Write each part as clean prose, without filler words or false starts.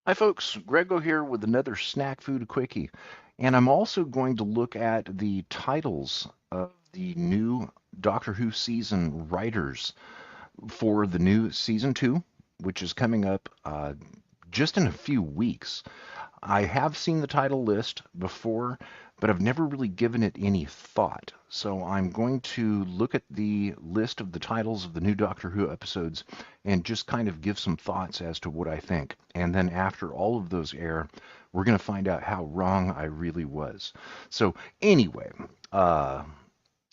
Hi folks, Grego here with another snack food quickie. And I'm also going to look at the titles of the new Doctor Who season writers for the new season 2, which is coming up just in a few weeks. I have seen the title list before, but I've never really given it any thought. So I'm going to look at the list of the titles of the new Doctor Who episodes and just kind of give some thoughts as to what I think. And then after all of those air, we're going to find out how wrong I really was. So anyway, uh,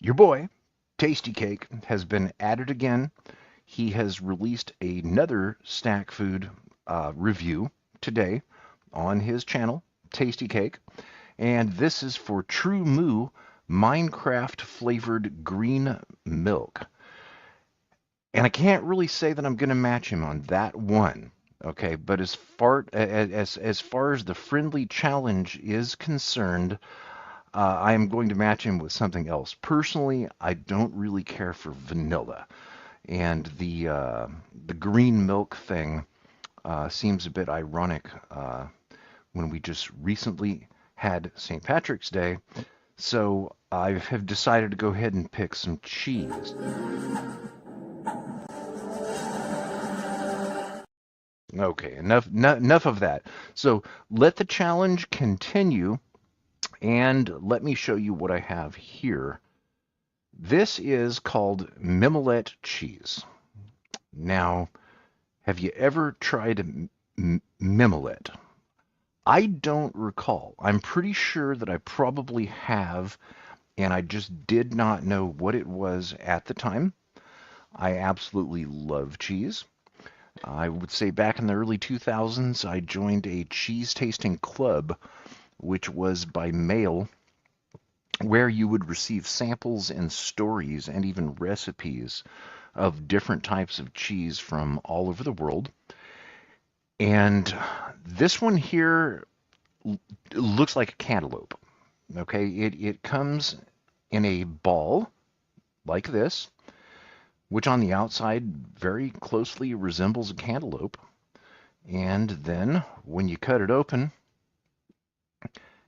your boy, Tasty Cake, has been at it again. He has released another snack food review today on his channel, Tasty Cake, and this is for True Moo Minecraft flavored green milk. And I can't really say that I'm going to match him on that one. Okay, but as far as the friendly challenge is concerned, I am going to match him with something else. Personally, I don't really care for vanilla, and the green milk thing seems a bit ironic when we just recently had St. Patrick's Day. So I have decided to go ahead and pick some cheese. Okay, enough of that. So let the challenge continue, and let me show you what I have here. This is called Mimolette cheese. Now, have you ever tried Mimolette? I don't recall. I'm pretty sure that I probably have, and I just did not know what it was at the time. I absolutely love cheese. I would say back in the early 2000s, I joined a cheese tasting club, which was by mail, where you would receive samples and stories and even recipes of different types of cheese from all over the world. And this one here looks like a cantaloupe. Okay, it comes in a ball like this, which on the outside very closely resembles a cantaloupe. And then when you cut it open,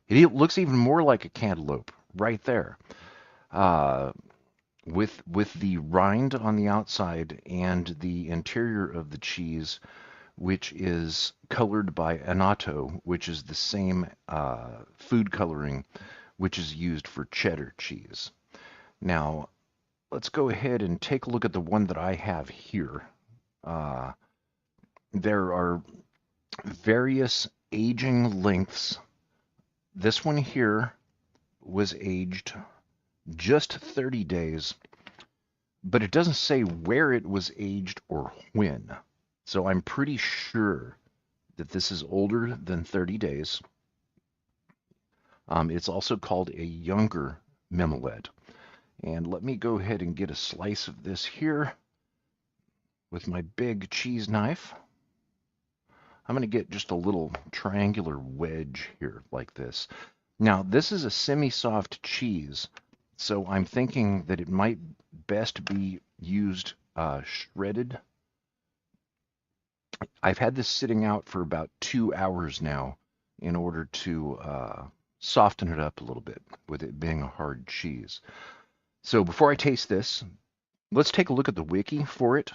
it looks even more like a cantaloupe right there, uh, with the rind on the outside and the interior of the cheese, which is colored by annatto, which is the same food coloring which is used for cheddar cheese. Now, let's go ahead and take a look at the one that I have here. Uh, there are various aging lengths. This one here was aged just 30 days, but it doesn't say where it was aged or when. So I'm pretty sure that this is older than 30 days. It's also called a younger Mimolette. And let me go ahead and get a slice of this here with my big cheese knife. I'm going to get just a little triangular wedge here like this. Now, this is a semi-soft cheese, so I'm thinking that it might best be used shredded. I've had this sitting out for about 2 hours now in order to soften it up a little bit with it being a hard cheese. So before I taste this, let's take a look at the wiki for it.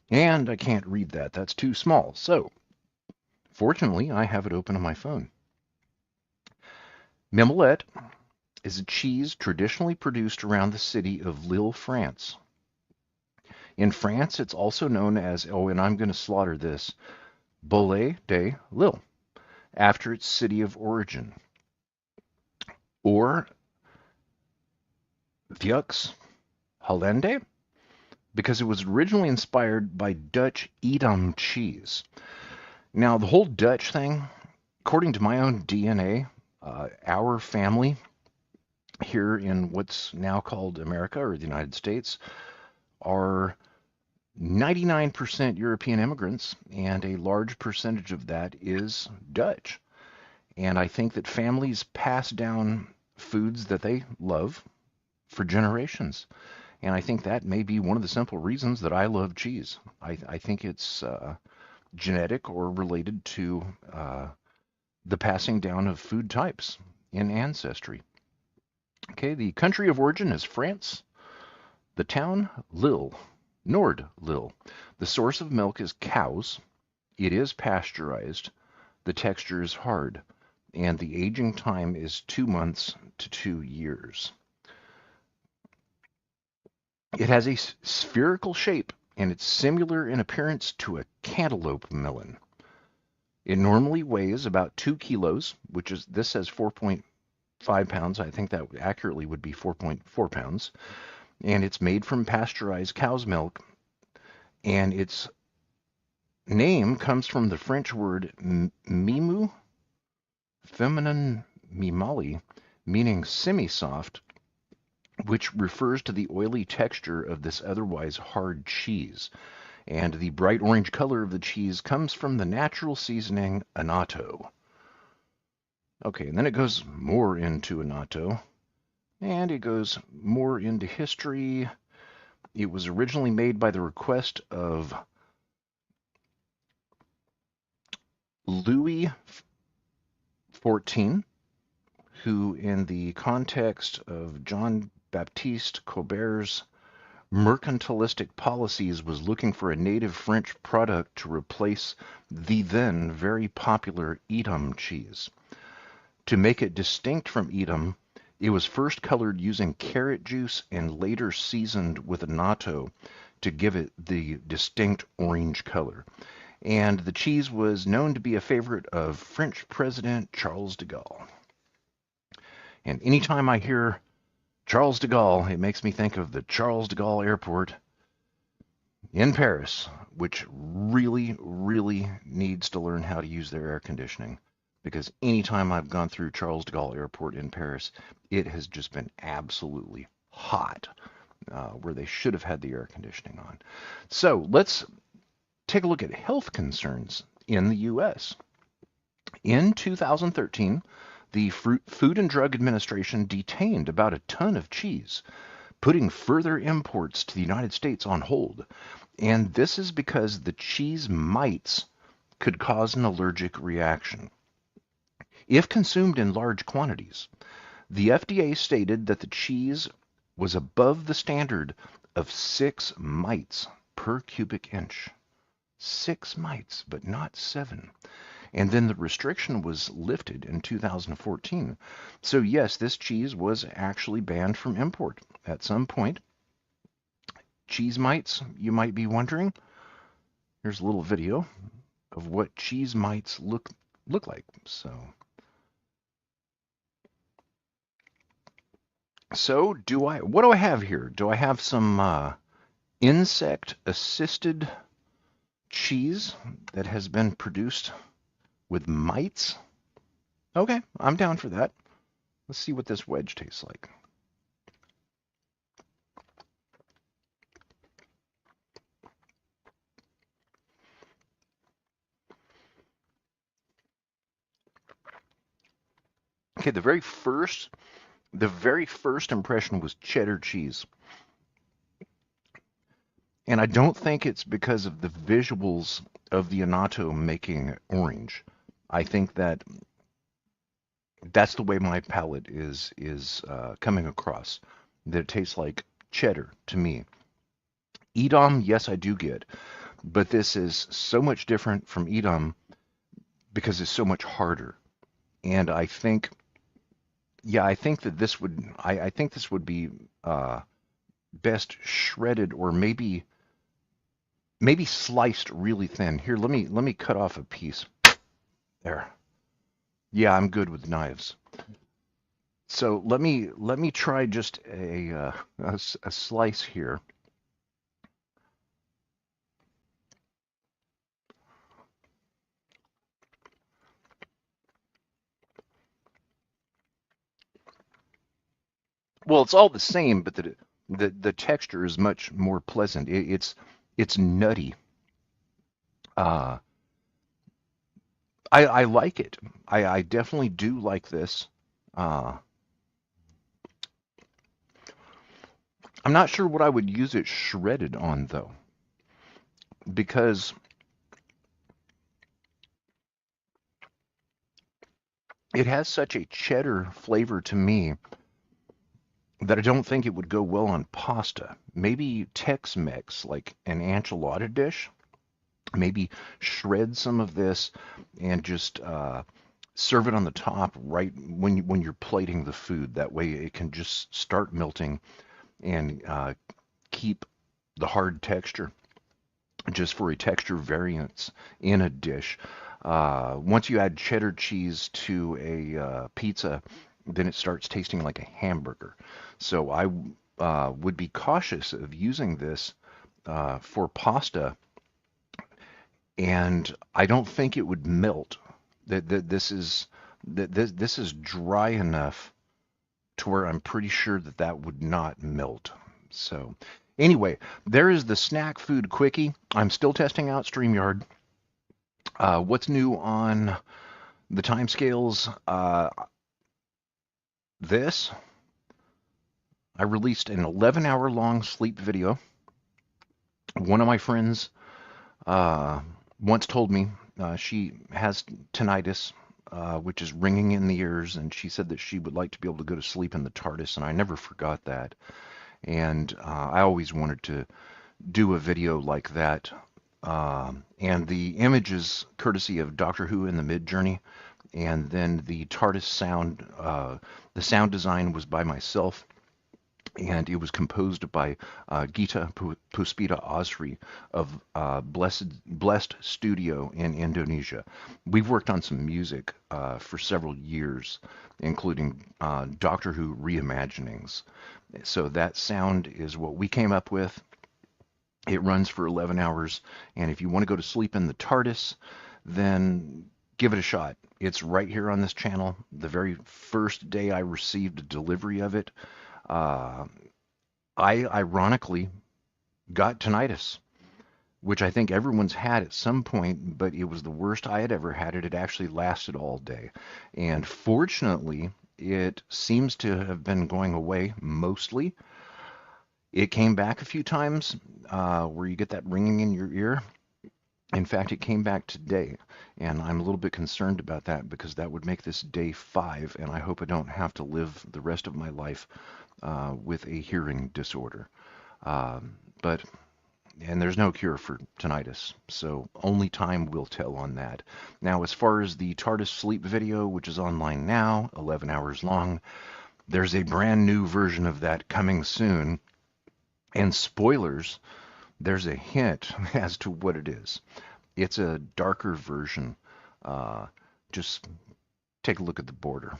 And I can't read that. That's too small. So fortunately, I have it open on my phone. Mimolette is a cheese traditionally produced around the city of Lille, France. In France, it's also known as, oh, and I'm going to slaughter this, Bolet de Lille, after its city of origin, or Vieux Hollande, because it was originally inspired by Dutch Edam cheese. Now, the whole Dutch thing, according to my own DNA, our family here in what's now called America or the United States are 99% European immigrants, and a large percentage of that is Dutch. And I think that families pass down foods that they love for generations. And I think that may be one of the simple reasons that I love cheese. I think it's genetic or related to the passing down of food types in ancestry. Okay, the country of origin is France. The town, Lille, Nord Lille. The source of milk is cows. It is pasteurized. The texture is hard, and the aging time is 2 months to 2 years. It has a spherical shape, and it's similar in appearance to a cantaloupe melon. It normally weighs about 2 kilos, which is, this says 4.5 pounds. I think that accurately would be 4.4 pounds. And it's made from pasteurized cow's milk. And its name comes from the French word mimou, feminine mimali, meaning semi-soft, which refers to the oily texture of this otherwise hard cheese. And the bright orange color of the cheese comes from the natural seasoning annatto. Okay, and then it goes more into annatto, and it goes more into history. It was originally made by the request of Louis XIV, who, in the context of John Baptiste Colbert's mercantilistic policies, was looking for a native French product to replace the then very popular Edam cheese. To make it distinct from Edam, it was first colored using carrot juice and later seasoned with annatto to give it the distinct orange color. And the cheese was known to be a favorite of French President Charles de Gaulle. And anytime I hear Charles de Gaulle, it makes me think of the Charles de Gaulle Airport in Paris, which really, really needs to learn how to use their air conditioning. Because anytime I've gone through Charles de Gaulle Airport in Paris, it has just been absolutely hot, where they should have had the air conditioning on. So let's take a look at health concerns in the U.S. In 2013, the Food and Drug Administration detained about a ton of cheese, putting further imports to the United States on hold. And this is because the cheese mites could cause an allergic reaction if consumed in large quantities. The FDA stated that the cheese was above the standard of 6 mites per cubic inch. 6 mites, but not 7. And then the restriction was lifted in 2014. So yes, this cheese was actually banned from import at some point. Cheese mites, you might be wondering. Here's a little video of what cheese mites look like. So what do I have here? Do I have some insect-assisted cheese that has been produced with mites? Okay, I'm down for that. Let's see what this wedge tastes like. Okay, the very first impression was cheddar cheese. And I don't think it's because of the visuals of the annatto making orange. I think that's the way my palate is coming across. That it tastes like cheddar to me. Edam, yes, I do get, but this is so much different from Edam because it's so much harder. And I think, yeah, I think that this would, I think this would be best shredded or maybe sliced really thin. Here, let me cut off a piece. There. Yeah, I'm good with knives. So let me try just a slice here. Well, it's all the same, but the texture is much more pleasant. It's nutty. Uh, I like it. I definitely do like this. Uh, I'm not sure what I would use it shredded on though, because It has such a cheddar flavor to me that I don't think it would go well on pasta. Maybe Tex-Mex, like an enchilada dish. Maybe shred some of this and just serve it on the top right when you're plating the food. That way it can just start melting and keep the hard texture just for a texture variance in a dish. Once you add cheddar cheese to a pizza, then it starts tasting like a hamburger. So I would be cautious of using this for pasta, and I don't think it would melt. This is dry enough to where I'm pretty sure that that would not melt. So anyway, there is the snack food quickie. I'm still testing out StreamYard. What's new on the timescales? This, I released an 11-hour long sleep video. One of my friends uh, once told me she has tinnitus, which is ringing in the ears, and she said that she would like to be able to go to sleep in the TARDIS, and I never forgot that. And I always wanted to do a video like that. And the image is courtesy of Doctor Who in the Mid Journey, and then the TARDIS sound, the sound design was by myself, and it was composed by Gita Puspita Asri of Blessed Studio in Indonesia. We've worked on some music for several years, including Doctor Who reimaginings. So that sound is what we came up with. It runs for 11 hours, and if you want to go to sleep in the TARDIS, then give it a shot. It's right here on this channel. The very first day I received a delivery of it, uh, I ironically got tinnitus, which I think everyone's had at some point, but it was the worst I had ever had it. It actually lasted all day. And fortunately, it seems to have been going away mostly. It came back a few times where you get that ringing in your ear. In fact, it came back today, and I'm a little bit concerned about that because that would make this day 5, and I hope I don't have to live the rest of my life with a hearing disorder. But and there's no cure for tinnitus, so only time will tell on that. Now, as far as the TARDIS sleep video, which is online now, 11 hours long, there's a brand new version of that coming soon. And spoilers, there's a hint as to what it is. It's a darker version. Just take a look at the border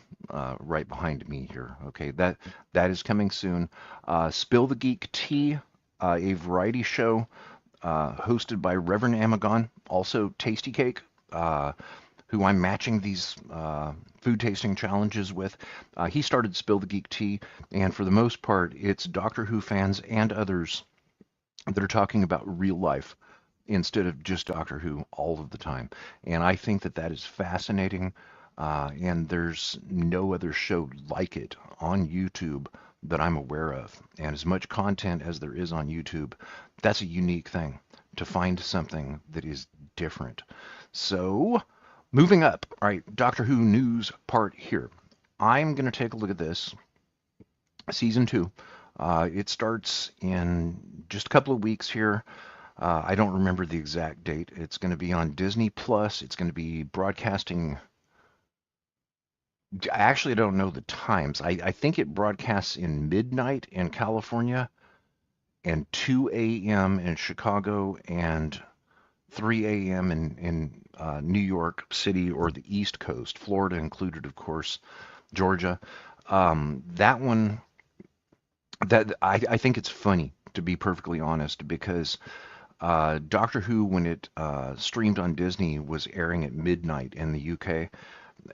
right behind me here. Okay, that is coming soon. Spill the Geek Tea, a variety show hosted by Reverend Amagon, also Tasty Cake, who I'm matching these food tasting challenges with. He started Spill the Geek Tea, and for the most part, it's Doctor Who fans and others that are talking about real life instead of just Doctor Who all of the time. And I think that that is fascinating. And there's no other show like it on YouTube that I'm aware of. And as much content as there is on YouTube, that's a unique thing to find something that is different. So, moving up. All right, Doctor Who news part here. I'm going to take a look at this. Season 2. It starts in just a couple of weeks here. I don't remember the exact date. It's going to be on Disney Plus. It's going to be broadcasting. I actually don't know the times. I think it broadcasts in midnight in California and 2 a.m. in Chicago and 3 a.m. in New York City or the East Coast, Florida included, of course, Georgia. That one, that I think it's funny, to be perfectly honest, because Doctor Who, when it streamed on Disney, was airing at midnight in the UK,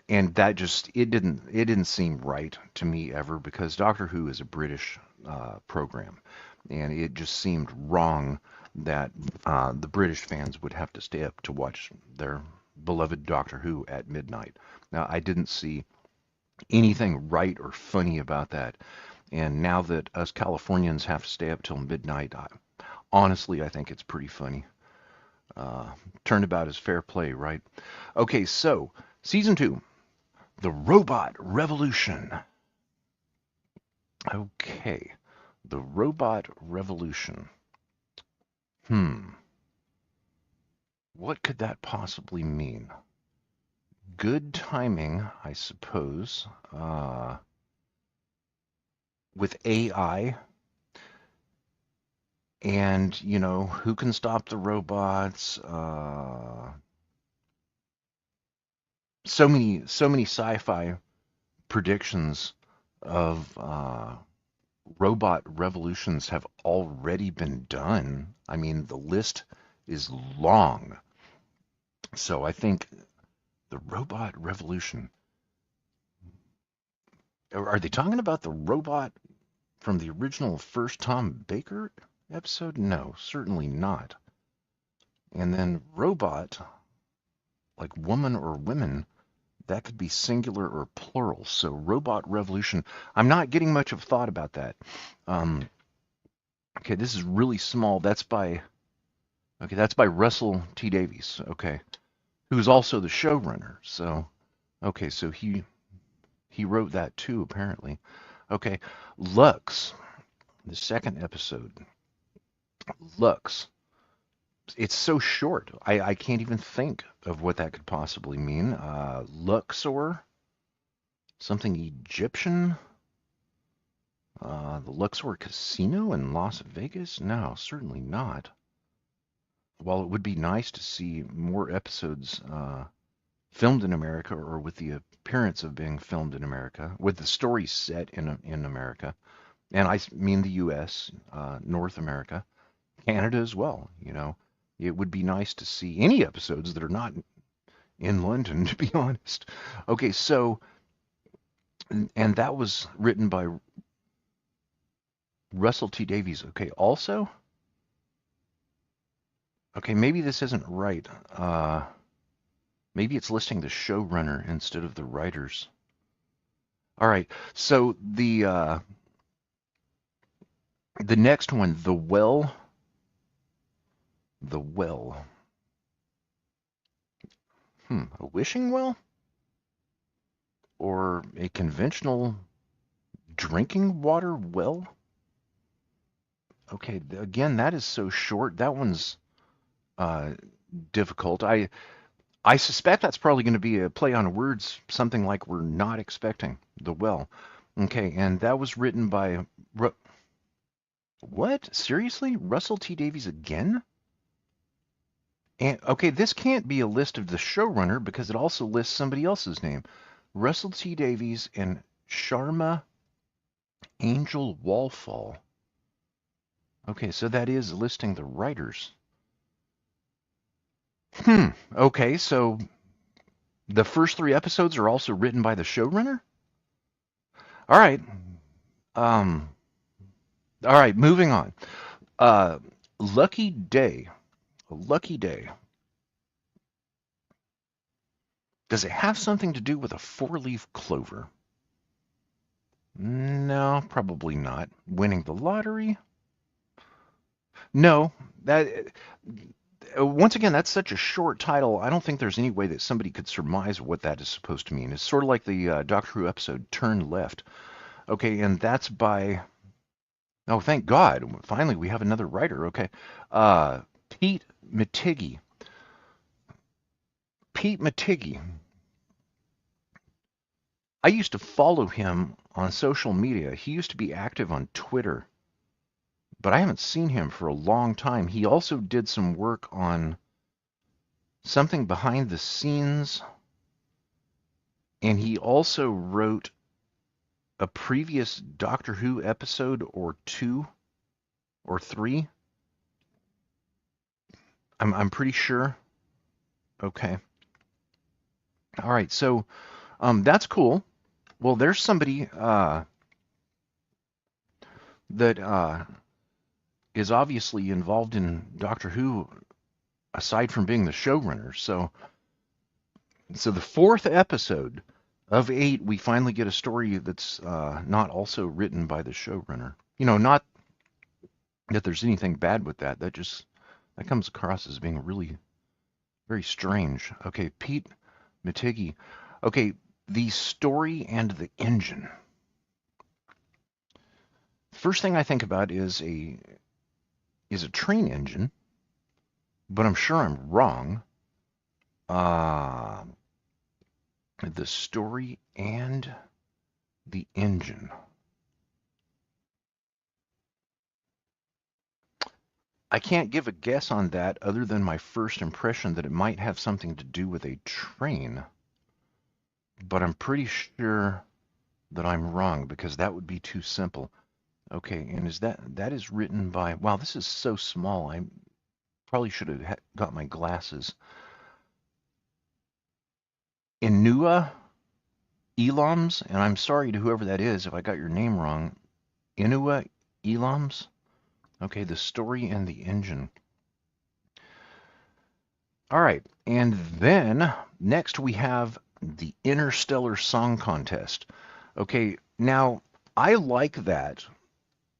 and that just it didn't seem right to me ever because Doctor Who is a British program, and it just seemed wrong that the British fans would have to stay up to watch their beloved Doctor Who at midnight. Now, I didn't see anything right or funny about that. And now that us Californians have to stay up till midnight, honestly, I think it's pretty funny. Turnabout is fair play, right? Okay, so season 2. The robot revolution. Okay, the robot revolution. What could that possibly mean? Good timing, I suppose, with AI. And, you know, who can stop the robots? So many sci-fi predictions of robot revolutions have already been done. I mean, the list is long. So I think the robot revolution. Are they talking about the robot from the original first Tom Baker episode? No, certainly not. And then robot, like woman or women, that could be singular or plural. So robot revolution. I'm not getting much of thought about that. Um, okay, this is really small. That's by Russell T Davies. Okay, who's also the showrunner. So okay, so he wrote that too apparently. Okay, Lux, the second episode. Lux. It's so short. I can't even think of what that could possibly mean. Luxor, something Egyptian. The Luxor Casino in Las Vegas? No, certainly not. While it would be nice to see more episodes filmed in America or with the appearance of being filmed in America, with the story set in America, and I mean the U.S., North America, Canada as well, you know. It would be nice to see any episodes that are not in London, to be honest. Okay, so, and that was written by Russell T Davies. Okay, also, okay, maybe this isn't right. Maybe it's listing the showrunner instead of the writers. All right, so the next one, the well, the well. A wishing well or a conventional drinking water well? Okay, again, that is so short. That one's uh, difficult. I suspect that's probably going to be a play on words, something like we're not expecting the well. Okay, and that was written by what? Seriously? Russell T Davies again? And okay, this can't be a list of the showrunner because it also lists somebody else's name. Russell T Davies and Sharma Angel Wallfall. Okay, so that is listing the writers. Okay, so the first three episodes are also written by the showrunner? All right. Um, all right, moving on. Uh, Lucky Day. Lucky Day. Does it have something to do with a four-leaf clover? No, probably not. Winning the lottery? No. That once again, that's such a short title. I don't think there's any way that somebody could surmise what that is supposed to mean. It's sort of like the Doctor Who episode Turn Left. Okay, and that's by. Oh, thank God! Finally, we have another writer. Okay, Pete Mattiggy. Pete Mattiggy. I used to follow him on social media. He used to be active on Twitter, but I haven't seen him for a long time. He also did some work on something behind the scenes, and he also wrote a previous Doctor Who episode or two or three. I'm pretty sure. Okay. All right. So that's cool. Well, there's somebody that is obviously involved in Doctor Who aside from being the showrunner. So the fourth episode of 8, we finally get a story that's not also written by the showrunner. You know, not that there's anything bad with that. That comes across as being really very strange. Okay, Pete Mattiggy. Okay, The story and the engine. First thing I think about is a train engine, but I'm sure I'm wrong. Uh, the story and the engine. I can't give a guess on that other than my first impression that it might have something to do with a train, but I'm pretty sure that I'm wrong because that would be too simple. Okay, and that is written by, wow, this is so small. I probably should have got my glasses. Inua Elams, and I'm sorry to whoever that is if I got your name wrong. Inua Elams. Okay, the story and the engine. All right, and then next we have the Interstellar Song Contest. Okay, now I like that,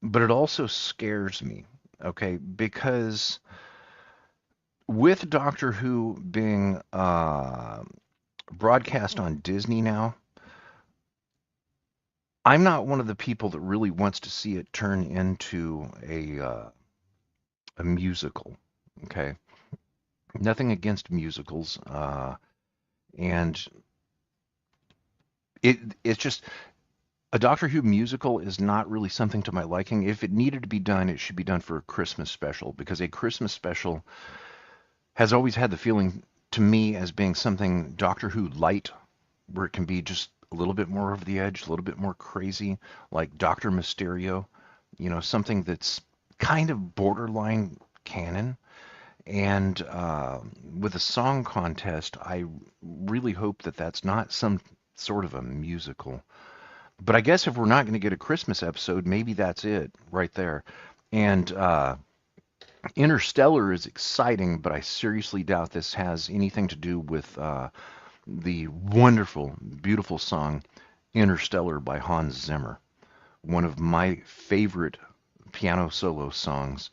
but it also scares me. Okay, because with Doctor Who being broadcast on Disney now, I'm not one of the people that really wants to see it turn into a musical. Okay, nothing against musicals, and it's just a Doctor Who musical is not really something to my liking. If it needed to be done, it should be done for a Christmas special because a Christmas special has always had the feeling to me as being something Doctor Who light, where it can be just a little bit more over the edge, a little bit more crazy, like Doctor Mysterio, something that's kind of borderline canon. And with a song contest, I really hope that that's not some sort of a musical. But I guess if we're not going to get a Christmas episode, maybe that's it right there. And Interstellar is exciting, but I seriously doubt this has anything to do with the wonderful, beautiful song Interstellar by Hans Zimmer, one of my favorite piano solo songs.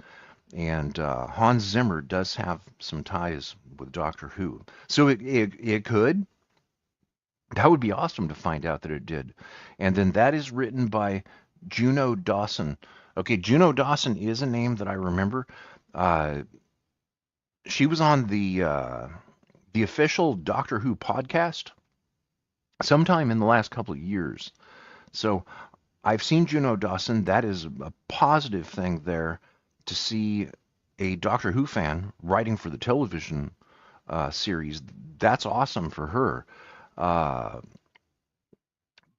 And Hans Zimmer does have some ties with Doctor Who. So it could. That would be awesome to find out that it did. And then that is written by Juno Dawson. Okay, Juno Dawson is a name that I remember. Uh, she was on the official Doctor Who podcast sometime in the last couple of years. So I've seen Juno Dawson. That is a positive thing there to see a Doctor Who fan writing for the television series. That's awesome for her. Uh,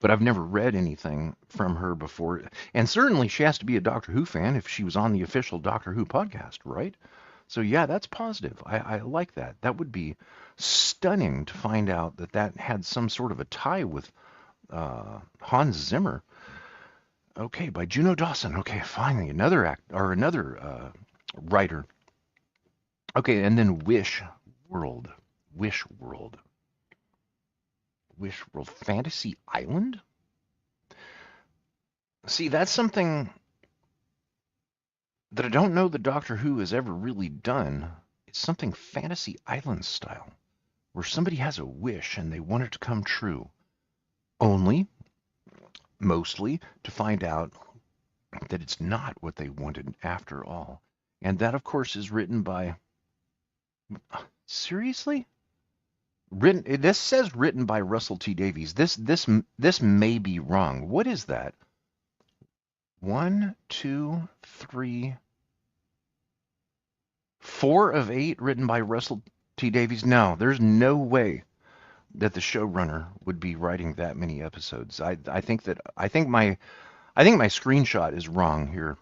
but I've never read anything from her before. And certainly she has to be a Doctor Who fan if she was on the official Doctor Who podcast, right? So yeah, that's positive. I like that. That would be stunning to find out that that had some sort of a tie with Hans Zimmer. Okay, by Juno Dawson. Okay, finally another act or another writer. Okay, and then World, Wish World, Wish World, Fantasy Island. See, that's something that I don't know that Doctor Who has ever really done. It's something Fantasy Island style, where somebody has a wish and they want it to come true. Only, mostly, to find out that it's not what they wanted after all. And that, of course, is written by. Seriously? Written. This says written by Russell T Davies. This may be wrong. What is that? 1, 2, 3, 4 of 8 written by Russell T Davies. No, there's no way that the showrunner would be writing that many episodes. I think my screenshot is wrong here.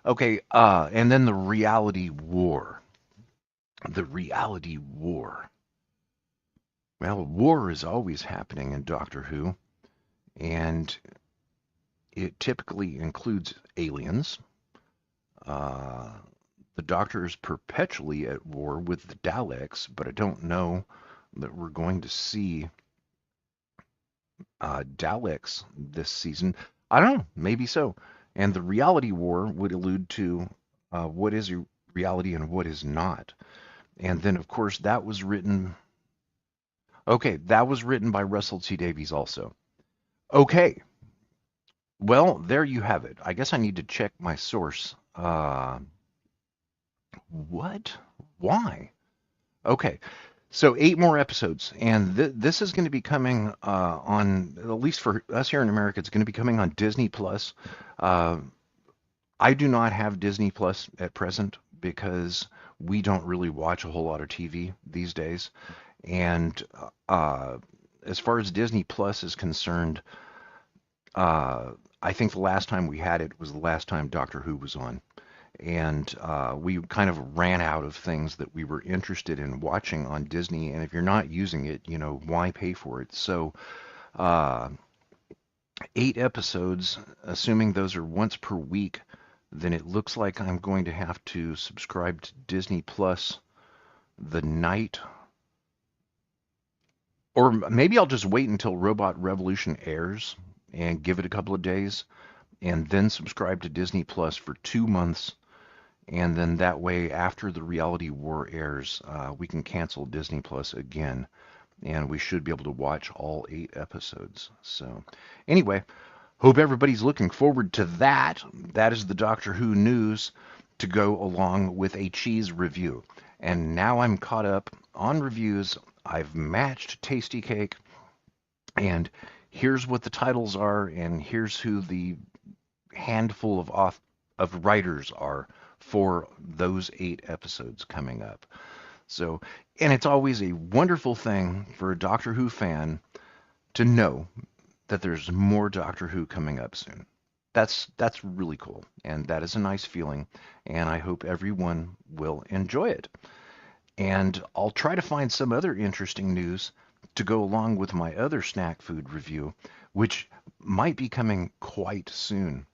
Okay, and then the reality war. The reality war. Well, war is always happening in Doctor Who, and it typically includes aliens. Uh, the Doctor is perpetually at war with the Daleks, but I don't know that we're going to see Daleks this season. I don't know, maybe so. And the reality war would allude to what is reality and what is not. And then, of course, that was written. Okay, that was written by Russell T Davies also. Okay, well, there you have it. I guess I need to check my source. What? Why? Okay, so 8 more episodes, and this is going to be coming on, at least for us here in America, it's going to be coming on Disney Plus. Uh, I do not have Disney Plus at present because we don't really watch a whole lot of TV these days. And uh, as far as Disney Plus is concerned, uh, I think the last time we had it was the last time Doctor Who was on. And we kind of ran out of things that we were interested in watching on Disney. And if you're not using it, why pay for it? So, uh, 8 episodes, assuming those are once per week, then it looks like I'm going to have to subscribe to Disney Plus the night, or maybe I'll just wait until Robot Revolution airs and give it a couple of days, and then subscribe to Disney Plus for 2 months. And then that way, after the Reality War airs, we can cancel Disney Plus again, and we should be able to watch all 8 episodes. So, anyway, hope everybody's looking forward to that. That is the Doctor Who news to go along with a cheese review. And now I'm caught up on reviews. I've matched Tase T Kaaake, and here's what the titles are, and here's who the handful of writers are for those 8 episodes coming up. So, and it's always a wonderful thing for a Doctor Who fan to know that there's more Doctor Who coming up soon. That's really cool, and that is a nice feeling, and I hope everyone will enjoy it. And I'll try to find some other interesting news to go along with my other snack food review, which might be coming quite soon.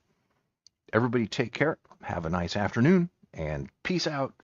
Everybody take care, have a nice afternoon, and peace out.